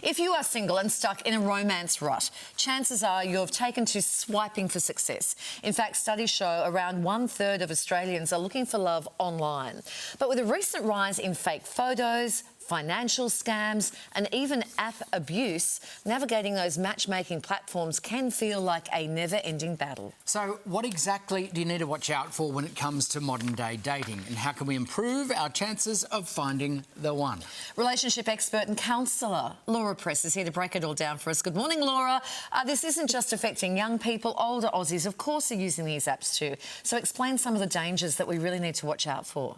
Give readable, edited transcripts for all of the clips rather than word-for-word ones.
If you are single and stuck in a romance rut, chances are you've taken to swiping for success. In fact, studies show around 1/3 of Australians are looking for love online. But with a recent rise in fake photos, financial scams and even app abuse, navigating those matchmaking platforms can feel like a never-ending battle. So what exactly do you need to watch out for when it comes to modern-day dating, and how can we improve our chances of finding the one? Relationship expert and counsellor Laura Press is here to break it all down for us. Good morning, Laura. This isn't just affecting young people, older Aussies, of course, are using these apps too. So explain some of the dangers that we really need to watch out for.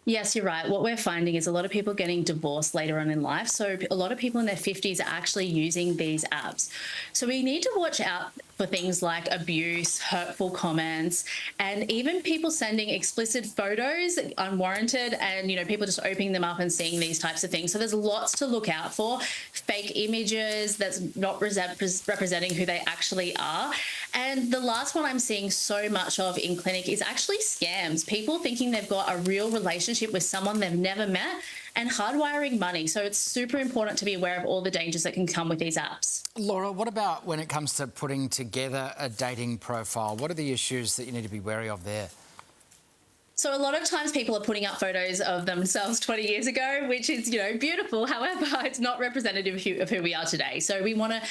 Yes, you're right. What we're finding is a lot of people getting divorced later on in life. So a lot of people in their 50s are actually using these apps. So we need to watch out for things like abuse, hurtful comments, and even people sending explicit photos unwarranted and, people just opening them up and seeing these types of things. So there's lots to look out for. Fake images that's not representing who they actually are. And the last one I'm seeing so much of in clinic is actually scams. People thinking they've got a real relationship with someone they've never met and hardwiring money. So it's super important to be aware of all the dangers that can come with these apps. Laura, what about when it comes to putting together a dating profile? What are the issues that you need to be wary of there? So a lot of times people are putting up photos of themselves 20 years ago, which is, beautiful. However, it's not representative of who we are today. So we want to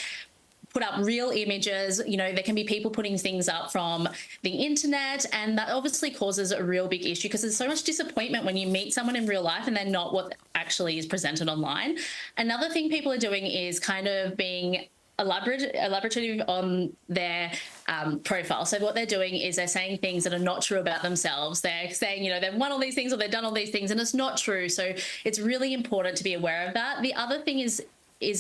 put up real images. There can be people putting things up from the internet, and that obviously causes a real big issue because there's so much disappointment when you meet someone in real life and they're not what actually is presented online. Another thing people are doing is kind of being elaborative on their profile. So what they're doing is they're saying things that are not true about themselves. They're saying, they've won all these things or they've done all these things, and it's not true. So it's really important to be aware of that. The other thing is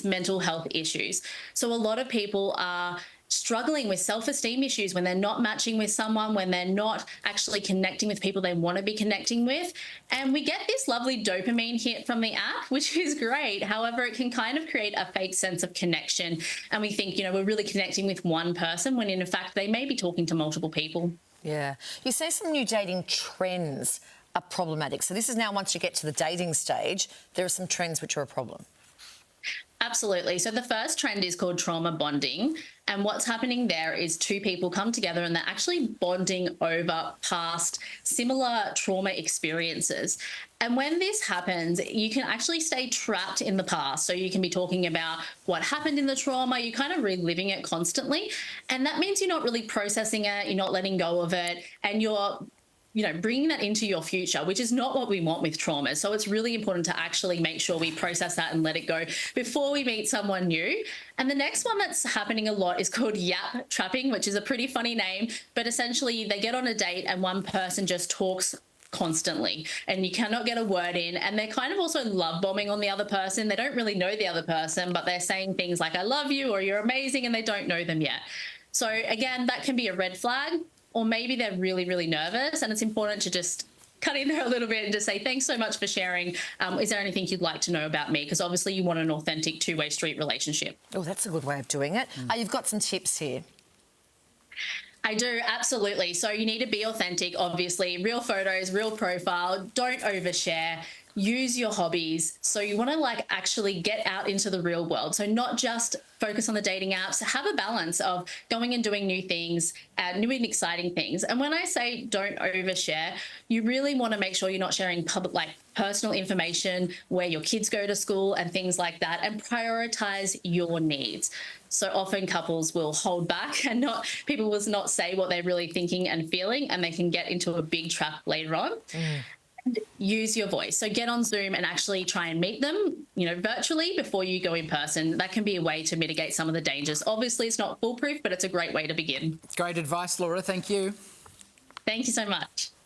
mental health issues. So a lot of people are struggling with self-esteem issues when they're not matching with someone, when they're not actually connecting with people they want to be connecting with. And we get this lovely dopamine hit from the app, which is great. However, it can kind of create a fake sense of connection. And we think, we're really connecting with one person when in fact they may be talking to multiple people. Yeah. You say some new dating trends are problematic. So this is now once you get to the dating stage, there are some trends which are a problem. Absolutely. So the first trend is called trauma bonding. And what's happening there is two people come together and they're actually bonding over past similar trauma experiences. And when this happens, you can actually stay trapped in the past. So you can be talking about what happened in the trauma, you're kind of reliving it constantly. And that means you're not really processing it, you're not letting go of it, and you're bringing that into your future, which is not what we want with trauma. So it's really important to actually make sure we process that and let it go before we meet someone new. And the next one that's happening a lot is called yap trapping, which is a pretty funny name. But essentially they get on a date and one person just talks constantly and you cannot get a word in, and they're kind of also love bombing on the other person. They don't really know the other person, but they're saying things like I love you or you're amazing, and they don't know them yet. So again, that can be a red flag. Or maybe they're really, really nervous, and it's important to just cut in there a little bit and just say, thanks so much for sharing. Is there anything you'd like to know about me? Because obviously you want an authentic two-way street relationship. Oh, that's a good way of doing it. You've got some tips here. I do, absolutely. So you need to be authentic, obviously. Real photos, real profile. Don't overshare. Use your hobbies. So you want to actually get out into the real world. So not just focus on the dating apps, have a balance of going and doing new things, new and exciting things. And when I say don't overshare, you really want to make sure you're not sharing personal information, where your kids go to school and things like that, and prioritize your needs. So often couples will hold back and people will not say what they're really thinking and feeling, and they can get into a big trap later on. And use your voice. So get on Zoom and actually try and meet them, virtually before you go in person. That can be a way to mitigate some of the dangers. Obviously, it's not foolproof, but it's a great way to begin. Great advice, Laura. Thank you. Thank you so much.